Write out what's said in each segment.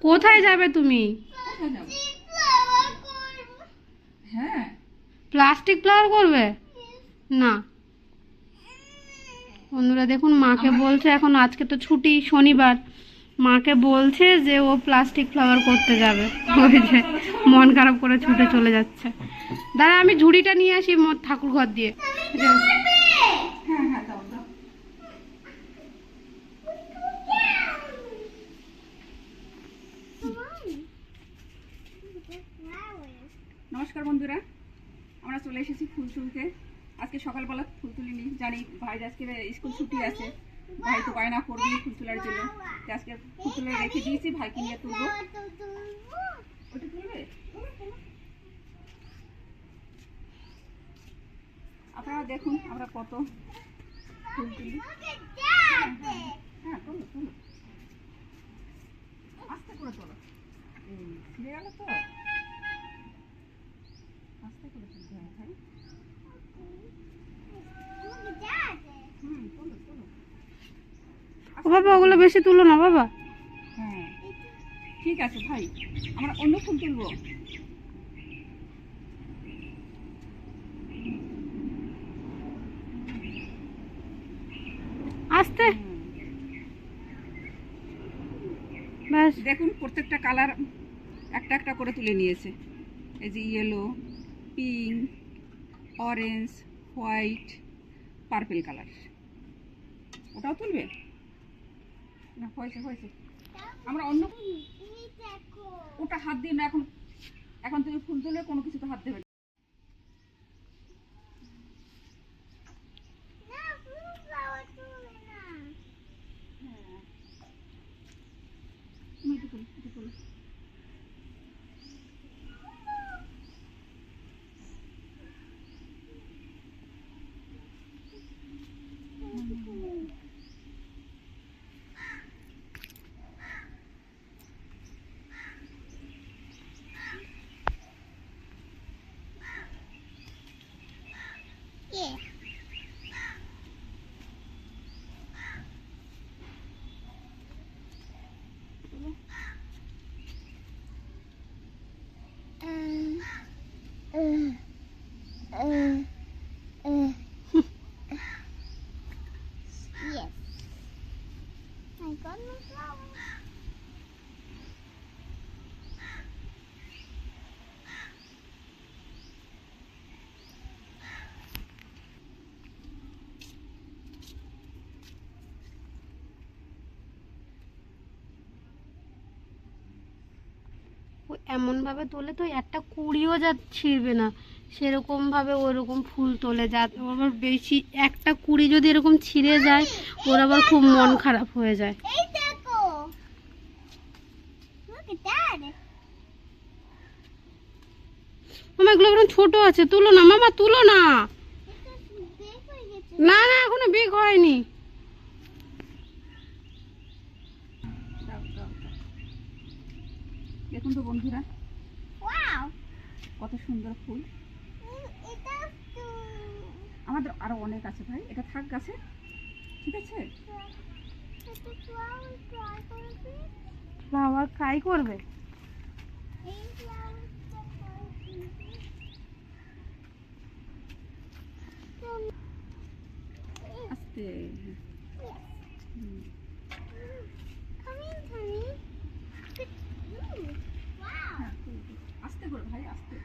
কোথায় যাবে তুমি? হ্যাঁ, প্লাস্টিক ফ্লাওয়ার করবে না? বন্ধুরা দেখুন, মাকে বলছে, এখন আজকে তো ছুটি শনিবার, মাকে বলছে যে ও প্লাস্টিক ফ্লাওয়ার করতে যাবে। ওই যে মন খারাপ করে ছুটে চলে যাচ্ছে। দাঁড়া, আমি ঝুড়িটা নিয়ে আসি ঠাকুর ঘর দিয়ে। হ্যাঁ হ্যাঁ, দাও দাও। নমস্কার বন্ধুরা, আমরা চলে এসেছি ফুল তুলতে। আজকে সকালবেলা ফুল তুলিনি, জানি ভাই আজকে স্কুল ছুটি আছে, ভাই তো বায়না করবে ফুল তোলার জন্য। তো আজকে ফুল তুলে রেখে দিয়েছি, ভাইকে নিয়ে তুলবো। ওটা তুলবে? আপনারা দেখুন আমরা কত ফুল তুলি। হ্যাঁ, তোলো তোলো, আস্তে করে তোলো। এই ছিঁড়ে গেল তো, আস্তে করে তুলতে হয় ভাই। তোলো তোলো। ও বাবা, ওগুলো বেশি তুলো না বাবা। হ্যাঁ ঠিক আছে ভাই, আমরা অন্য ফুল তুলবো। আস্তে, ব্যাস। দেখুন প্রত্যেকটা কালার একটা একটা করে তুলে নিয়েছে। এই যে yellow, pink, orange, white, purple colour. ওটাও তুলবে না? হয়েছে হয়েছে, আমরা অন্য ওটা হাত দিই না এখন। এখন তুমি ফুল তুলে কোনো কিছুতে হাত দেবে না। হ্যাঁ, তুমি এটা তুলো, এটা তুলো। Yes. I got my flower. ও এমন ভাবে তোলে তো একটা কুড়িও ছিঁড়বে না, সেরকম ভাবে ওরকম ফুল তোলে। যা আবার বেশি একটা কুড়ি যদি এরকম ছিঁড়ে যায়, ওর আবার খুব মন খারাপ হয়ে যায়। Hey, Deco. Look at that. মামা এগুলো এরকম ছোট আছে, তুলো না মামা, তুলো না। It's big হয়ে গেছে। না না, এখনো বিগ হয়নি। দাও, দাও, দাও। দেখুন তো বন্ধুরা, Wow. কত সুন্দর ফুল। এটা তো আমাদের আরো অনেক আছে ভাই, এটা থাক গাছে, ঠিক আছে? এটা ফ্লাওয়ার ট্রাই করবে। ফ্লাওয়ার ট্রাই করবে। এই ফ্লাওয়ারটা ট্রাই করবে। আস্তে। হুম। Come in, Tommy. Wow. হ্যাঁ, তুলো, তুলো। আস্তে করে ভাই, আস্তে।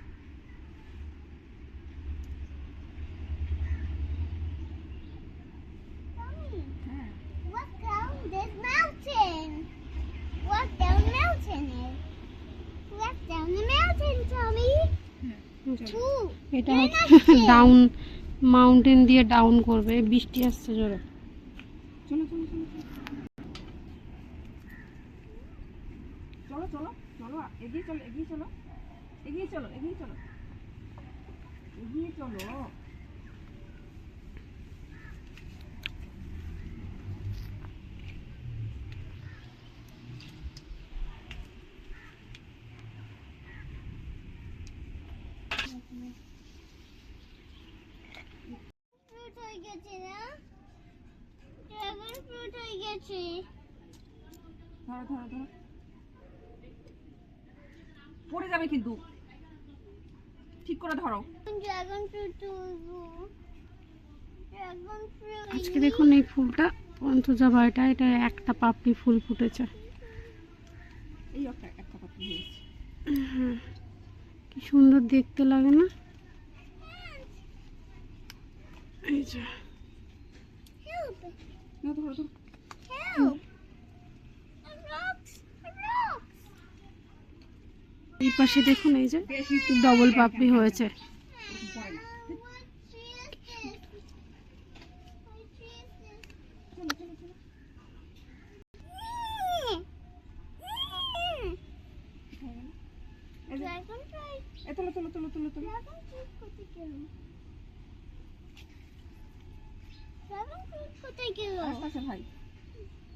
Tommy, হ্যাঁ, walk down this mountain. Walk down the mountain. Walk down the mountain, Tommy. হ্যাঁ, Two. এটা You're not হচ্ছে scared. ডাউন, মাউন্টেন দিয়ে ডাউন করবে। বৃষ্টি আসছে জোরে। চলো চলো চলো চলো। চলো চলো চলো, এগিয়ে চলো, এগিয়ে চলো, এগিয়ে চলো, এগিয়ে চলো, এগিয়ে চলো। ফ্রুট হয়ে গেছে না? ড্রাগন ফ্রুট হয়ে গেছে। ধরো ধরো ধরো। পড়ে যাবে কিন্তু, ঠিক করে ধরো। ড্রাগন ফ্রুট তুলবো। ড্রাগন ফ্রুট আজকে দেখুন এই ফুলটা পঞ্চজবা, এটা এটা একটা পাপড়ি ফুল ফুটেছে। এই একটা একটা পাপড়ি হয়েছে। হ্যাঁ, কি সুন্দর দেখতে লাগে না? এই যে help না ধরো ধরো। help rocks rocks এই পাশে দেখুন এই যে বেশি ডবল পাপড়ি হয়েছে। পড়ে না। what tree is this what tree is this চলো চলো চলো। এই যে, ড্রাগন ফ্রুট এই তোলো তোলো তোলো তোলো তোলো। ড্রাগন ফ্রুট কোথায় গেল ড্রাগন ফ্রুট কোথায় গেল আশেপাশে ভাই,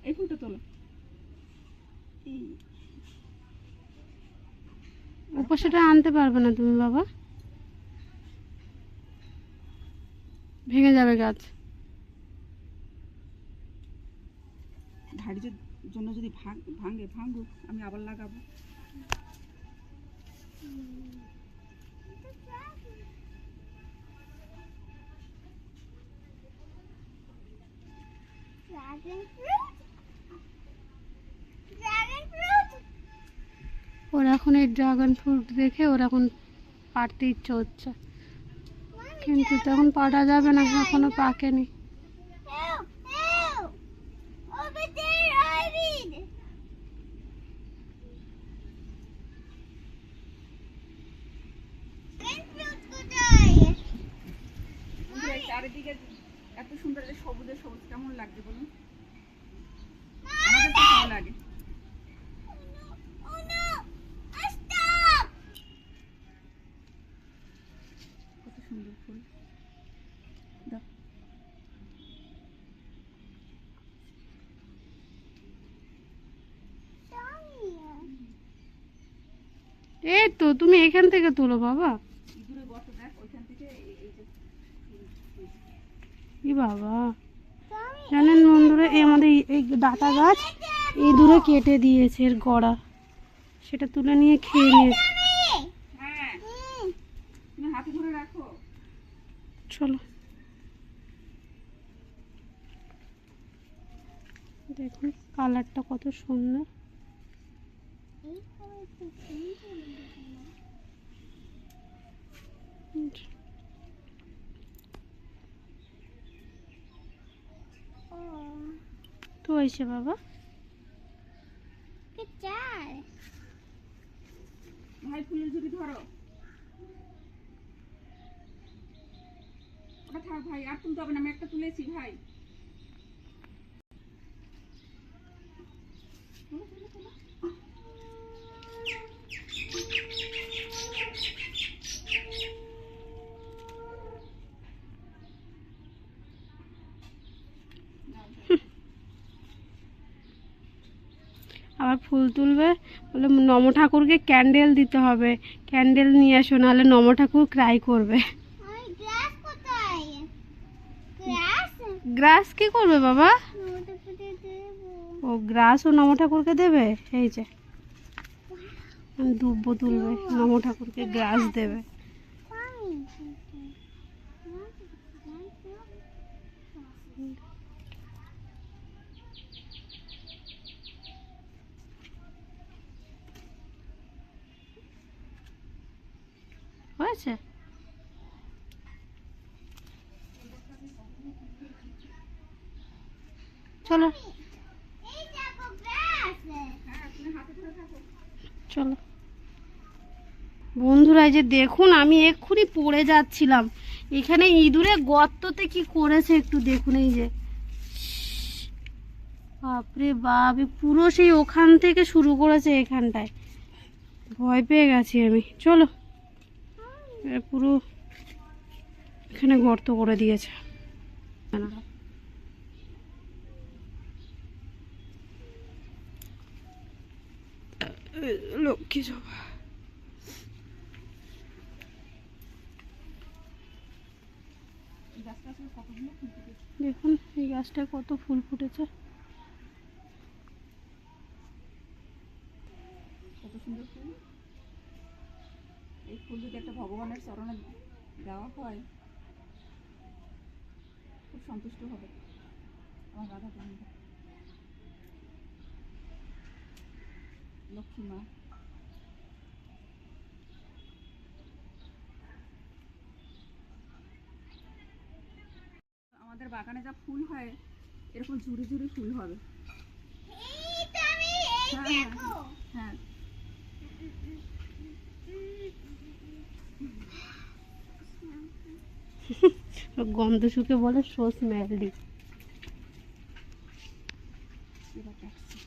এই ফুলটা তোলো। এই ওপাশেটা আনতে পারবে না তুমি বাবা, ভেঙে যাবে গাছ। ধাড়ির জন্য যদি ভাঙে ভাঙুক, আমি আবার লাগাবো। ড্রাগন ফ্রুট ড্রাগন ফ্রুট ওর এখন এই ড্রাগন ফ্রুট দেখে ওর এখন পাড়তে ইচ্ছে হচ্ছে, কিন্তু তখন পাড়া যাবে না, এখনো পাকেনি। help help over there Ivan dragon fruit কোথায় বন্ধুরা, এই চারিদিকে এত সুন্দর যে সবুজে সবুজ কেমন লাগছে বলুন? আমাদের তো ভালো লাগে। oh no stop কত সুন্দর ফুল। দাও। এই তো তুমি এখান থেকে তোলো বাবা। ইঁদুরে গর্ত দেখ, ওইখান থেকে এই যে ই বাবা, জানেন বন্ধুরা, এই আমাদের এই ডাটা গাছ এই দূরে কেটে দিয়েছে এর গড়া, সেটা তুলে নিয়ে খেয়ে নিয়েছে। হ্যাঁ, তুমি হাতে ধরে রাখো। চলো দেখুন কালারটা কত সুন্দর। তো হয়েছে বাবা, good job ভাই ফুলের ঝুড়ি ধরো। ওটা থাক ভাই, আর তুলতে হবে না, আমি একটা তুলেছি ভাই। তুলো, তুলো, তুলো। আবার ফুল তুলবে বলে নম ঠাকুরকে ক্যান্ডেল দিতে হবে, ক্যান্ডেল নিয়ে আসো, নাহলে নম ঠাকুর ক্রাই করবে। ওই গ্লাস কোথায় গ্লাস গ্রাস কি করবে বাবা? ওটা কোথায় দেবো ও গ্রাস ও নম ঠাকুরকে দেবে। এই যে দুব্বো তুলবে, নম ঠাকুরকে গ্রাস দেবে। হয়েছে? চলো এই দেখো গ্লাস হ্যাঁ, তুমি হাতে ধরে থাকো। চলো বন্ধুরা, এই যে দেখুন আমি এক্ষুনি পড়ে যাচ্ছিলাম, এখানে ইঁদুরে গর্ততে কি করেছে একটু দেখুন। এই যে বাপরে বাপ, এ পুরো সেই ওখান থেকে শুরু করেছে এখানটায়, ভয় পেয়ে গেছি আমি। চলো এ পুরো এখানে গর্ত করে দিয়েছে। লক্ষ্মী জবা, এই গাছটা আসলে কতগুলো ফুল ফুটেছে। দেখুন এই গাছটায় কত ফুল ফুটেছে। কত সুন্দর ফুল। এই ফুল যদি একটা ভগবানের চরণে দেওয়া হয় খুব সন্তুষ্ট হবে আমার রাধা প্রাণীরা। লক্ষ্মী মা, আমাদের বাগানে যা ফুল হয় এরকম ঝুড়ি ঝুড়ি ফুল হবে। এইটা আমি এই হ্যাঁ, দেখো। হ্যাঁ, গন্ধ শুকে বলে সো স্মেলডি। এবার কাটছি।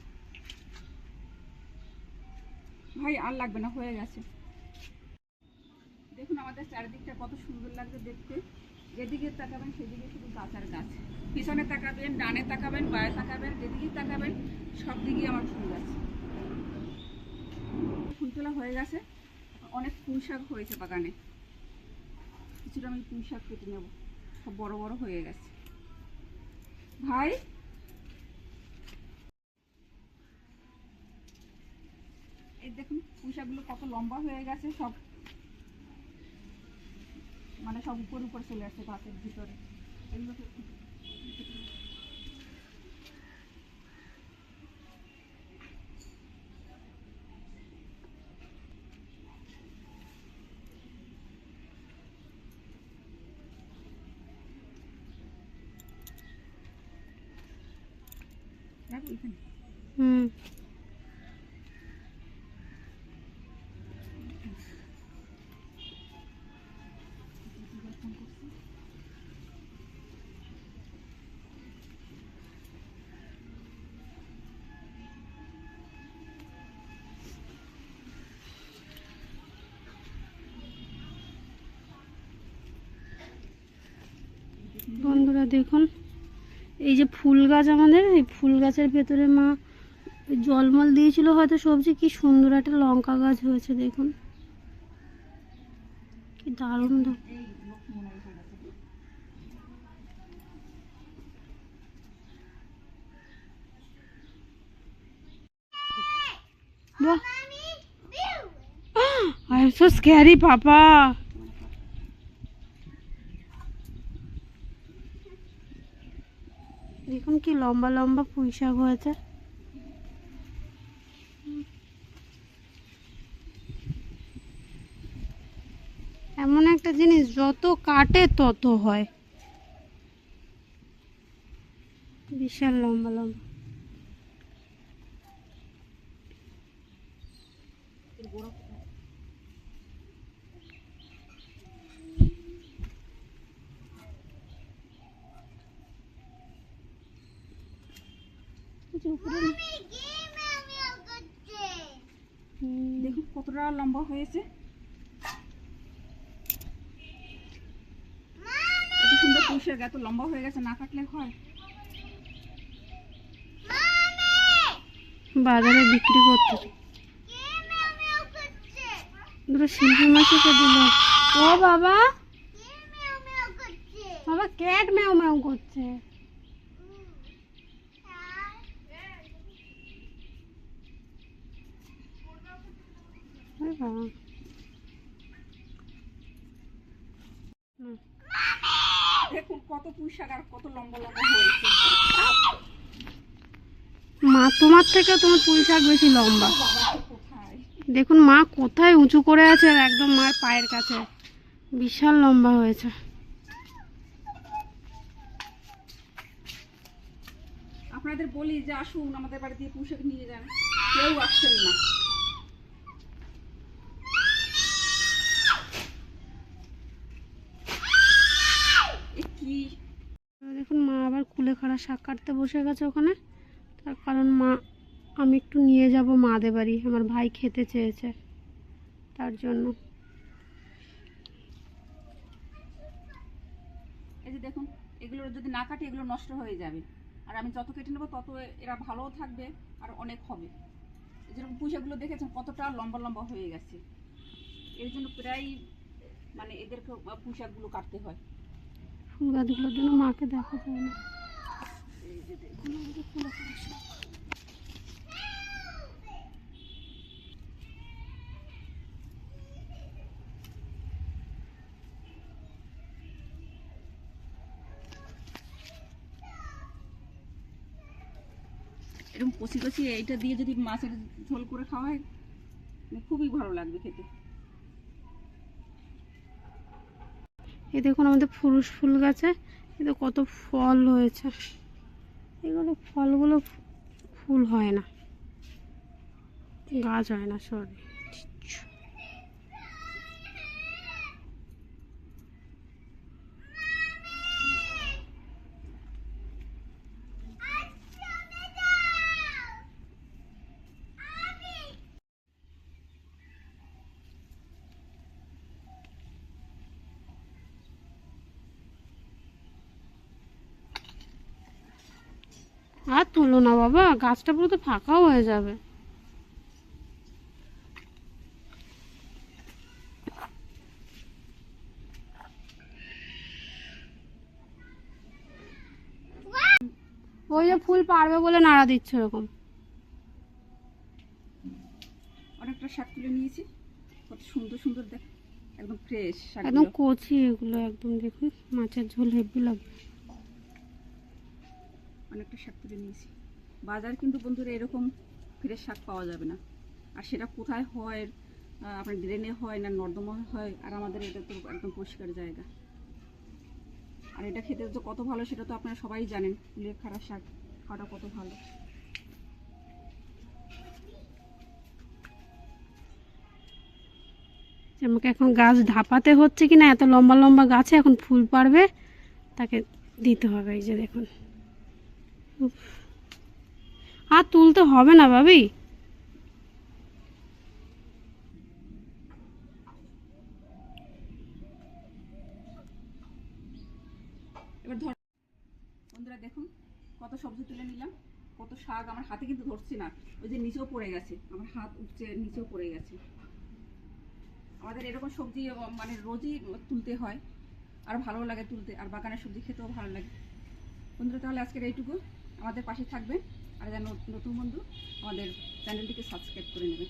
ভাই আর লাগবে না, হয়ে গেছে। দেখুন আমাদের চারিদিকটা কত সুন্দর লাগছে দেখতে। যেদিকে তাকাবেন সেদিকে শুধু গাছ আর গাছ। পিছনে তাকাবেন, ডানে তাকাবেন, বায়ে তাকাবেন, যেদিকেই তাকাবেন সব দিকেই আমার ফুল গাছ। ফুল তোলা হয়ে গেছে। অনেক পুঁই শাক হয়েছে বাগানে, কিছুটা আমি পুঁই শাক কেটে নেব। সব বড় বড় হয়ে গেছে। ভাই এই দেখুন পুঁই শাকগুলো কত লম্বা হয়ে গেছে, সব মানে সব উপর উপর চলে আসছে গাছের ভিতরে। এগুলোকে রাখো এখানে। হুম। বন্ধুরা দেখুন, এই যে ফুল গাছ আমাদের, এই ফুল গাছের ভেতরে মা জলমল দিয়েছিল হয়তো সবজি, কি সুন্দর একটা লঙ্কা গাছ হয়েছে দেখুন, কি দারুণ। এই লক্ষ্মী মনে হয় হয়ে গেছে। বাহ, আমি বিউ। আই এম সো স্ক্যারি পাপা। দেখুন কি লম্বা লম্বা পুঁই শাক হয়েছে। এমন একটা জিনিস যত কাটে তত হয়, বিশাল লম্বা লম্বা। এর গোড়া কোথায়? এই যে উপরে আমি গেম আমি করতে। দেখুন কতটা লম্বা হয়েছে। এত সুন্দর পুঁই শাক এত লম্বা হয়ে গেছে, না কাটলে হয়? বাজারে বিক্রি করতে। গেম আমি করতে। দুটো শিল্পী মাছকে দিল। ও বাবা, গেম আমি করতে। বাবা ক্যাট ম্যাও ম্যাও করছে। আরে বাবা। হুম। দেখুন কত পুঁই শাক আর কত লম্বা লম্বা হয়েছে। মা তোমার থেকে তোমার পুঁই শাক বেশি লম্বা। বাবা কোথায়? দেখুন মা কোথায় উঁচু করে আছে, আর একদম মার পায়ের কাছে বিশাল লম্বা হয়েছে। আপনাদের বলি যে আসুন আমাদের বাড়ি দিয়ে পুঁই শাক নিয়ে যান, কেউ আসছেন না। এ কি দেখুন মা আবার কুলেখাড়া শাক কাটতে বসে গেছে ওখানে, তার কারণ মা, আমি একটু নিয়ে যাব মাদের বাড়ি, আমার ভাই খেতে চেয়েছে তার জন্য। এই যে দেখুন এগুলো যদি না কাটি এগুলো নষ্ট হয়ে যাবে, আর আমি যত কেটে নেবো তত এরা ভালোও থাকবে আর অনেক হবে। এই যেরকম পুঁই শাকগুলো দেখেছেন কতটা লম্বা লম্বা হয়ে গেছে, এর জন্য প্রায় মানে এদেরকে পুঁই শাকগুলো কাটতে হয়। ফুল গাছগুলোর জন্য মাকে দেখা যায় না। এই যে দেখুন আমাদের কুলেখাড়া শাক। এরকম কষি কষি এইটা দিয়ে যদি মাছের ঝোল করে খাওয়া হয় মানে খুবই ভালো লাগবে খেতে। এই দেখুন আমাদের পুরুষ ফুল গাছে এতে কত ফল হয়েছে। এগুলো ফলগুলো ফুল হয় না, গাছ হয় না, সরি। আর তুলো না বাবা, গাছটা পুরো তো ফাঁকাও হয়ে যাবে। ওই যে ফুল পারবে বলে নাড়া দিচ্ছে এরকম। অনেকটা শাক তুলে নিয়েছি, কত সুন্দর সুন্দর দেখ, একদম ফ্রেশ শাক, একদম কচি এগুলো, একদম দেখুন মাছের ঝোল হেভি লাগবে। অনেকটা শাক তুলে নিয়েছি। বাজার কিন্তু বন্ধুরা এরকম ফ্রেশ শাক পাওয়া যাবে না। আর সেটা কোথায় হয়, আপনার ড্রেনে হয় না নর্দমায় হয়, আর আমাদের এটা তো একদম পরিষ্কার জায়গা। আর এটা খেতে তো কত ভালো সেটা তো আপনারা সবাই জানেন, কুলেখাড়া শাক খাওয়াটা কত ভালো। আমাকে এখন গাছ ধাপাতে হচ্ছে কিনা, এত লম্বা লম্বা গাছে এখন ফুল পারবে, তাকে দিতে হবে। এই যে দেখুন, উফ, আর তুলতে হবে না ভাবি। এবার ধর বন্ধুরা দেখুন কত সবজি তুলে নিলাম, কত শাক আমার হাতে কিন্তু ধরছে না, ওই যে নিচেও পড়ে গেছে, আমার হাত উঠছে নিচেও পড়ে গেছে। আমাদের এরকম সবজি মানে রোজই তুলতে হয়, আর ভালো লাগে তুলতে, আর বাগানের সবজি খেতেও ভালো লাগে। বন্ধুরা তাহলে আজকের এইটুকু, আমাদের পাশে থাকবেন, আর যারা নতুন বন্ধু আমাদের চ্যানেলটিকে সাবস্ক্রাইব করে নেবেন।